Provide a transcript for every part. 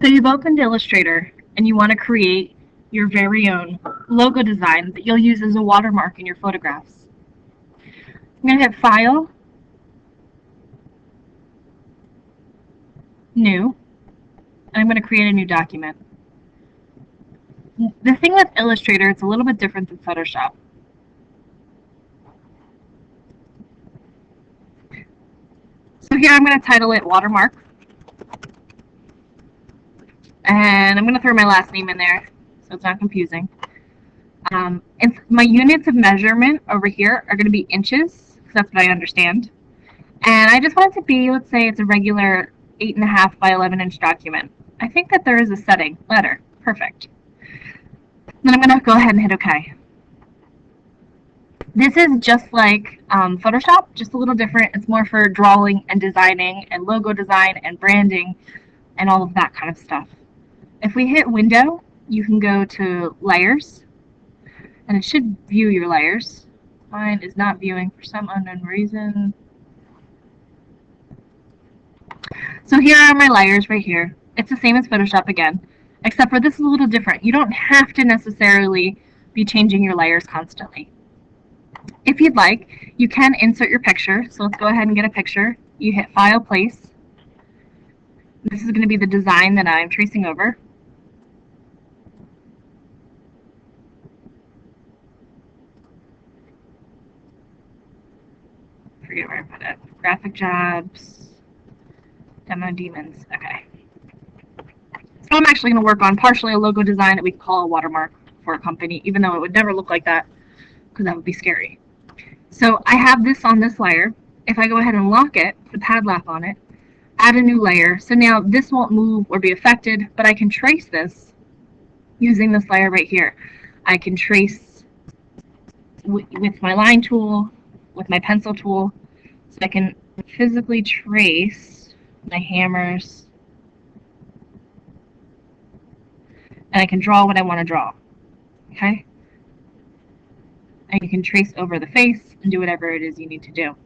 So you've opened Illustrator and you want to create your very own logo design that you'll use as a watermark in your photographs. I'm going to hit File, New, and I'm going to create a new document. The thing with Illustrator, it's a little bit different than Photoshop. So here I'm going to title it Watermark. And I'm going to throw my last name in there so it's not confusing. And my units of measurement over here are going to be inches, because that's what I understand. And I just want it to be, let's say it's a regular 8.5 by 11 inch document. I think that there is a setting, letter, perfect. Then I'm going to go ahead and hit OK. This is just like Photoshop, just a little different. It's more for drawing and designing and logo design and branding and all of that kind of stuff. If we hit Window, you can go to Layers, and it should view your layers. Mine is not viewing for some unknown reason. So here are my layers right here. It's the same as Photoshop again, except for this is a little different. You don't have to necessarily be changing your layers constantly. If you'd like, you can insert your picture. So let's go ahead and get a picture. You hit File, Place. This is going to be the design that I'm tracing over. Forget where I put it. Graphic Jobs, Demo Demons. Okay. So I'm actually going to work on partially a logo design that we call a watermark for a company, even though it would never look like that, because that would be scary. So I have this on this layer. If I go ahead and lock it, put a pad lap on it, add a new layer. So now this won't move or be affected, but I can trace this using this layer right here. I can trace with my line tool, with my pencil tool, so I can physically trace my hammers, and I can draw what I want to draw. Okay? And you can trace over the face and do whatever it is you need to do.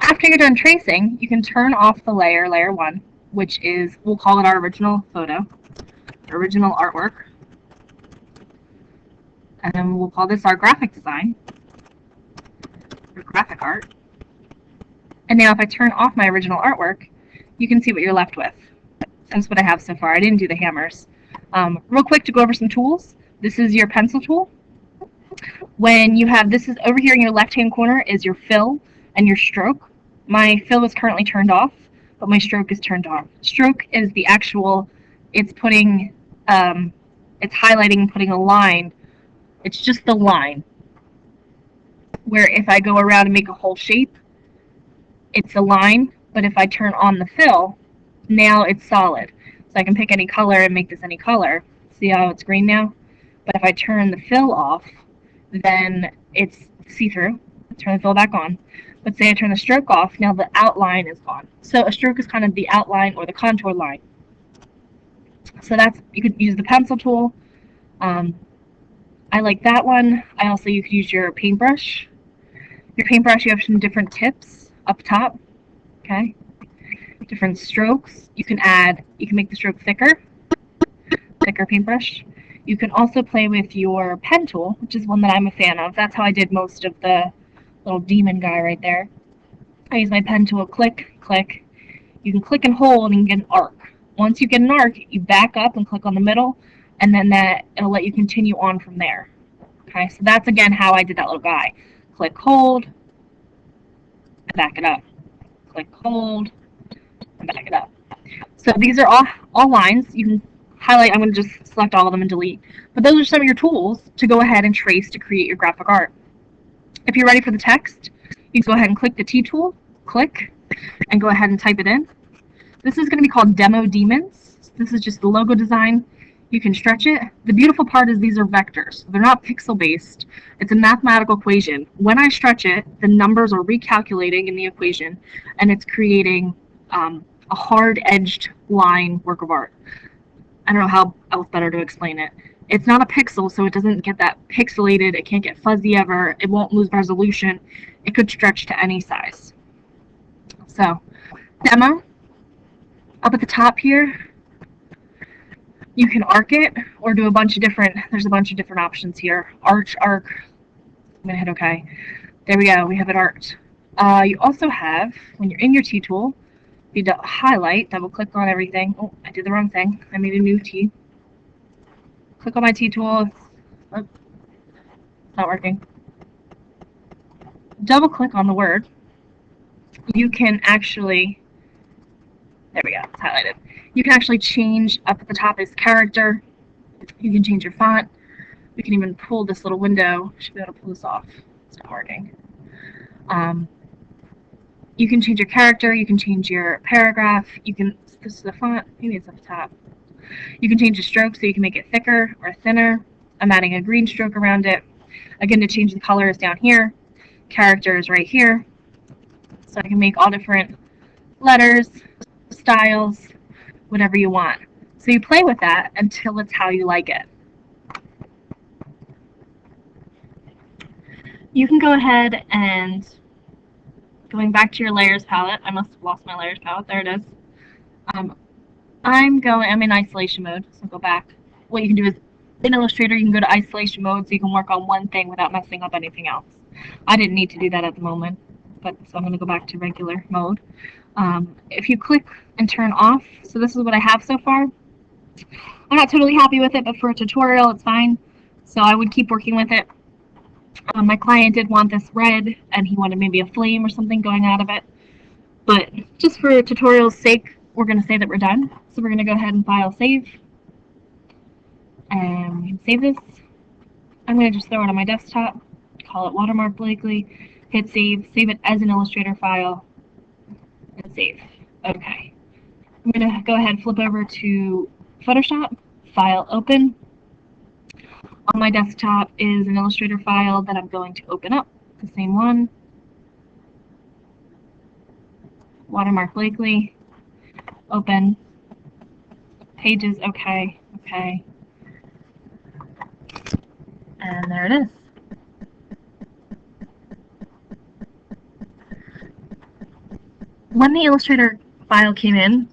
After you're done tracing, you can turn off the layer, layer 1, which is, we'll call it our original photo, original artwork. And then we'll call this our graphic design, or graphic art. And now if I turn off my original artwork, you can see what you're left with. That's what I have so far. I didn't do the hammers. Real quick to go over some tools. This is your pencil tool. When you have, this is over here in your left-hand corner is your fill and your stroke. My fill is currently turned off, but my stroke is turned on. Stroke is the actual, it's putting, it's highlighting and putting a line. It's just the line. Where if I go around and make a whole shape, it's a line, but if I turn on the fill, now it's solid. So I can pick any color and make this any color. See how it's green now? But if I turn the fill off, then it's see-through. Turn the fill back on. But say I turn the stroke off, now the outline is gone. So a stroke is kind of the outline or the contour line. So that's, you could use the pencil tool. I like that one. You could use your paintbrush. Your paintbrush, you have some different tips up top. Okay. Different strokes. You can make the stroke thicker paintbrush. You can also play with your pen tool, which is one that I'm a fan of. That's how I did most of the little demon guy right there. I use my pen tool, click, click. You can click and hold and get an arc. Once you get an arc, you back up and click on the middle, and then it'll let you continue on from there. Okay, so that's again how I did that little guy. Click, hold, and back it up. Click, hold, and back it up. So these are all lines. You can highlight. I'm going to just select all of them and delete. But those are some of your tools to go ahead and trace to create your graphic art. If you're ready for the text, you can go ahead and click the T tool, click, and go ahead and type it in. This is going to be called Demo Demons. This is just the logo design. You can stretch it. The beautiful part is these are vectors. They're not pixel based. It's a mathematical equation. When I stretch it, the numbers are recalculating in the equation, and it's creating a hard-edged line work of art. I don't know how else better to explain it. It's not a pixel, so it doesn't get that pixelated. It can't get fuzzy ever. It won't lose resolution. It could stretch to any size. So demo. Up at the top here, you can arc it or do a bunch of different, there's a bunch of different options here. Arch, arc. I'm gonna hit OK. There we go, we have it arced. You also have, when you're in your T tool, you need to highlight, double click on everything. Oh, I did the wrong thing. I made a new T. Click on my T tool. Oh, it's not working. Double click on the word. You can actually, there we go, it's highlighted. You can actually change up at the top is character. You can change your font. We can even pull this little window. Should be able to pull this off. It's not working. You can change your character. You can change your paragraph. You can, this is the font. Maybe it's up the top. You can change the stroke so you can make it thicker or thinner. I'm adding a green stroke around it. Again, to change the color is down here. Character is right here. So I can make all different letters, styles, whatever you want. So you play with that until it's how you like it. You can go ahead and, going back to your layers palette, I must have lost my layers palette, there it is. I'm in isolation mode, so go back. What you can do is, in Illustrator, you can go to isolation mode so you can work on one thing without messing up anything else. I didn't need to do that at the moment, but so I'm going to go back to regular mode. If you click and turn off, so this is what I have so far. I'm not totally happy with it, but for a tutorial, it's fine. So I would keep working with it. My client did want this red, and he wanted maybe a flame or something going out of it. But just for tutorial's sake, we're going to say that we're done. So we're going to go ahead and file save. And we can save this. I'm going to just throw it on my desktop, call it Watermark Blakely, hit save, save it as an Illustrator file, and save. Okay. I'm going to go ahead and flip over to Photoshop, file open. On my desktop is an Illustrator file that I'm going to open up, the same one. Watermark Blakely, open, pages, okay, okay. And there it is. When the Illustrator file came in,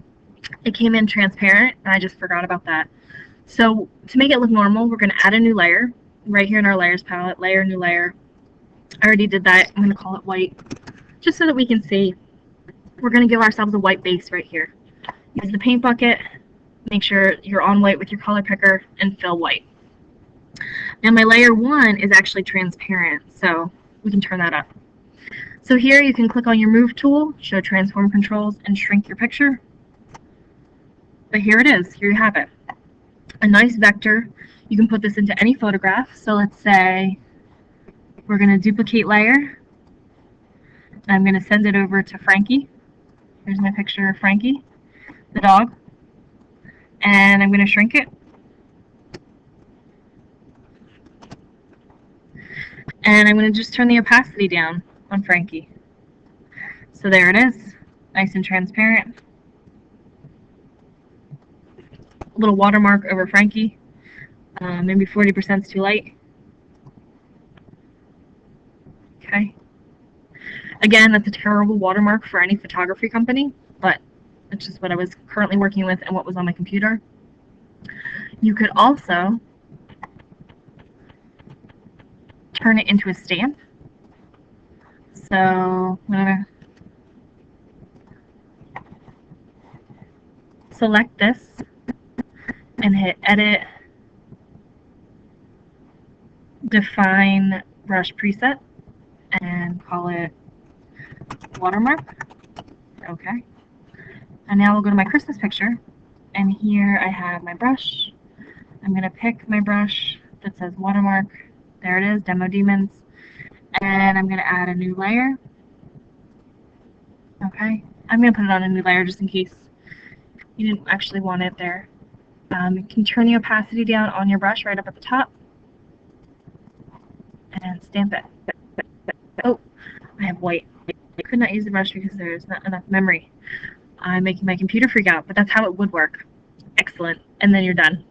it came in transparent, and I just forgot about that. So to make it look normal, we're going to add a new layer right here in our layers palette, layer, new layer. I already did that. I'm going to call it white, just so that we can see. We're going to give ourselves a white base right here. Use the paint bucket, make sure you're on white with your color picker, and fill white. Now my layer 1 is actually transparent, so we can turn that up. So here you can click on your move tool, show transform controls, and shrink your picture. But here it is, here you have it. A nice vector. You can put this into any photograph. So let's say we're going to duplicate layer. I'm going to send it over to Frankie. Here's my picture of Frankie, the dog. And I'm going to shrink it. And I'm going to just turn the opacity down on Frankie. So there it is, nice and transparent. A little watermark over Frankie. Maybe 40% is too light. Okay. Again, that's a terrible watermark for any photography company, but it's just what I was currently working with and what was on my computer. You could also turn it into a stamp. So I'm going to select this and hit edit, define brush preset, and call it watermark. Okay. And now we'll go to my Christmas picture, and here I have my brush. I'm going to pick my brush that says watermark. There it is, Demo Demons. And I'm going to add a new layer. Okay. I'm going to put it on a new layer just in case you didn't actually want it there. You can turn the opacity down on your brush right up at the top and stamp it. Oh, I have white. I could not use the brush because there's not enough memory. I'm making my computer freak out, but that's how it would work. Excellent. And then you're done.